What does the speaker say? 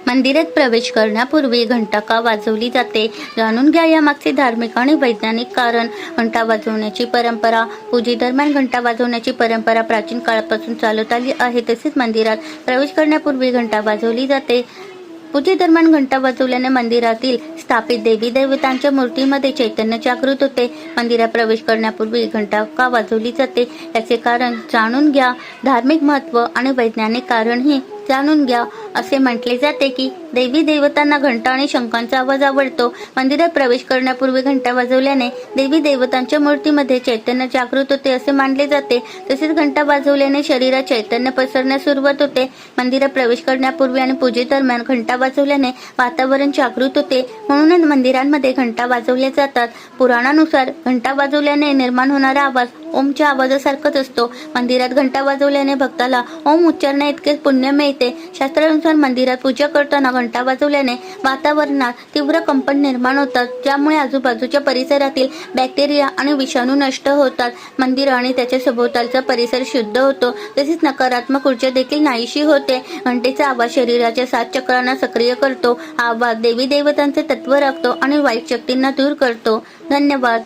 मंदिरात प्रवेश करण्यापूर्वी घंटा का वाजवली जाते, जाणून घ्या यामागचे धार्मिक आणि वैज्ञानिक कारण. घंटा वाजवण्याची परंपरा. पूजेदरम्यान घंटा वाजवण्याची परंपरा प्राचीन काळापासून चालत आली आहे. तसेच मंदिरात प्रवेश करण्यापूर्वी घंटा वाजवली जाते. पूजेदरम्यान घंटा वाजवल्याने मंदिरातील स्थापित देवी देवतांच्या मूर्तीमध्ये चैतन्य जागृत होते. मंदिरात प्रवेश करण्यापूर्वी घंटा का वाजवली जाते याचे कारण जाणून घ्या. धार्मिक महत्त्व आणि वैज्ञानिक कारणही जाणून घ्या. असे म्हटले जाते की देवी देवतांना घंटा आणि शंखांचा आवाज आवडतो. मंदिरात प्रवेश करण्यापूर्वी घंटा वाजवल्याने देवी देवतांच्या मूर्तीमध्ये चैतन्य जागृत होते असे मानले जाते. तसेच घंटा वाजवल्याने शरीरात चैतन्य पसरण्यास सुरुवात होते. मंदिरात प्रवेश करण्यापूर्वी आणि पूजेदरम्यान घंटा वाजवल्याने वातावरण जागृत होते, म्हणूनच मंदिरांमध्ये घंटा वाजवल्या जातात. पुराणानुसार घंटा वाजवल्याने निर्माण होणारा आवाज ओमच्या आवाजासारखाच असतो. मंदिरात घंटा वाजवल्याने भक्ताला ओम उच्चारण्या इतकेच पुण्य मिळते. शास्त्रानुसार मंदिरात पूजा करताना घंटा वाजवल्याने वातावरणात तीव्र कंपन निर्माण होतात, ज्यामुळे आजूबाजूच्या परिसरातील बॅक्टेरिया आणि विषाणू नष्ट होतात. मंदिर आणि त्याच्या सभोवतालचा परिसर शुद्ध होतो. तसेच नकारात्मक ऊर्जा देखील नाहीशी होते. घंटेचा आवाज शरीराच्या 7 चक्रांना सक्रिय करतो. हा आवाज देवी देवतांचे तत्व राखतो आणि वाईट शक्तींना दूर करतो. धन्यवाद.